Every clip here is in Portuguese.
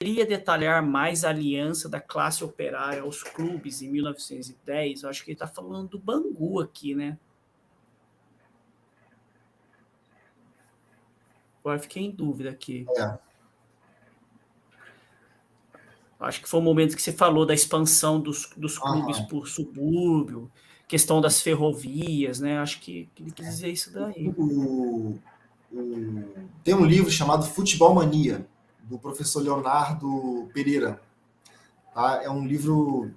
poderia detalhar mais a aliança da classe operária aos clubes em 1910? Eu acho que ele está falando do Bangu aqui, né? Agora fiquei em dúvida aqui. Acho que foi o momento que você falou da expansão dos clubes por subúrbio, questão das ferrovias, né? Acho que ele quis dizer isso daí. Tem um livro chamado Futebol Mania, do professor Leonardo Pereira. Tá? É um livro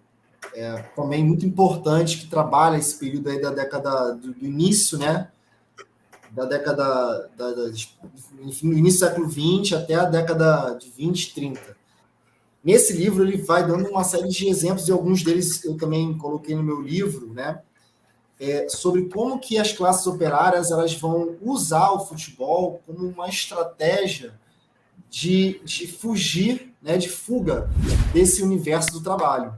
também muito importante que trabalha esse período aí da década do início, né? Da década enfim, no início do século XX até a década de 20, 30. Nesse livro ele vai dando uma série de exemplos, e alguns deles eu também coloquei no meu livro, né? Sobre como que as classes operárias elas vão usar o futebol como uma estratégia de fugir, né, de fuga desse universo do trabalho.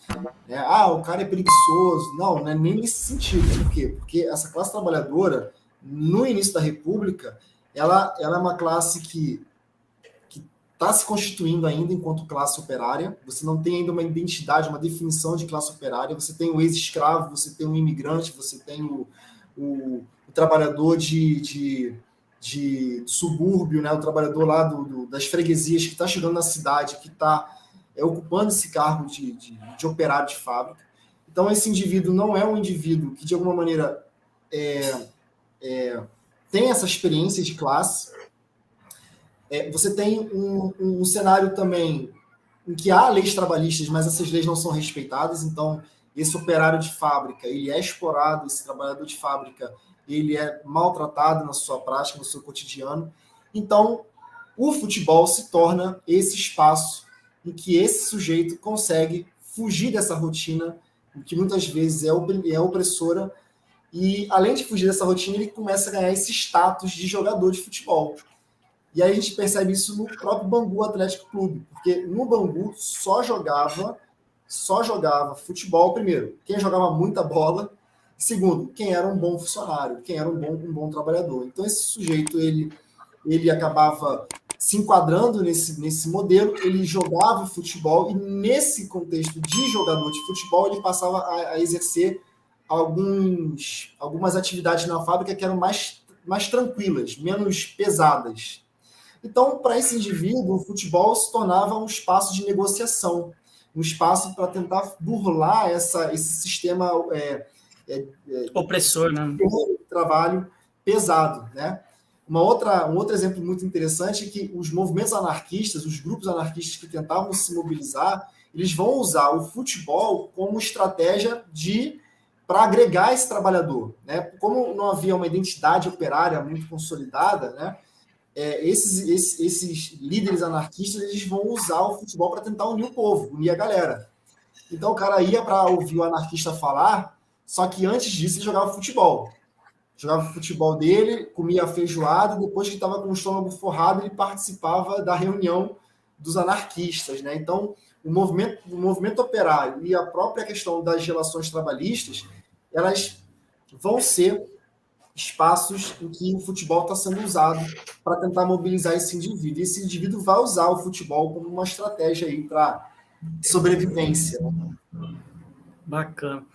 O cara é preguiçoso. Não é nem nesse sentido. Por quê? Porque essa classe trabalhadora, no início da República, ela é uma classe que está se constituindo ainda enquanto classe operária. Você não tem ainda uma identidade, uma definição de classe operária. Você tem o ex-escravo, você tem o imigrante, você tem o trabalhador de subúrbio, né? O trabalhador lá das freguesias que está chegando na cidade, que está ocupando esse cargo de operário de fábrica. Então, esse indivíduo não é um indivíduo que, de alguma maneira, tem essa experiência de classe. Você tem um cenário também em que há leis trabalhistas, mas essas leis não são respeitadas. Então, esse operário de fábrica, ele é explorado, esse trabalhador de fábrica, ele é maltratado na sua prática, no seu cotidiano. Então, o futebol se torna esse espaço em que esse sujeito consegue fugir dessa rotina, que muitas vezes é opressora, e, além de fugir dessa rotina, ele começa a ganhar esse status de jogador de futebol. E aí a gente percebe isso no próprio Bangu Atlético Clube, porque no Bangu só jogava futebol, primeiro, quem jogava muita bola, segundo, quem era um bom funcionário, quem era um bom trabalhador. Então esse sujeito, ele acabava se enquadrando nesse modelo, ele jogava futebol, e nesse contexto de jogador de futebol, ele passava a exercer algumas atividades na fábrica que eram mais tranquilas, menos pesadas. Então, para esse indivíduo, o futebol se tornava um espaço de negociação, um espaço para tentar burlar esse sistema opressor, né? De trabalho pesado, né? Um outro exemplo muito interessante é que os movimentos anarquistas, os grupos anarquistas que tentavam se mobilizar, eles vão usar o futebol como estratégia para agregar esse trabalhador, né? Como não havia uma identidade operária muito consolidada, né? Esses líderes anarquistas, eles vão usar o futebol para tentar unir o povo, unir a galera. Então o cara ia para ouvir o anarquista falar, só que antes disso ele jogava futebol. Jogava o futebol dele, comia feijoada, e depois que estava com o estômago forrado, ele participava da reunião dos anarquistas, né? Então, o movimento operário e a própria questão das relações trabalhistas, elas vão ser espaços em que o futebol está sendo usado para tentar mobilizar esse indivíduo. E esse indivíduo vai usar o futebol como uma estratégia aí para sobrevivência. Bacana.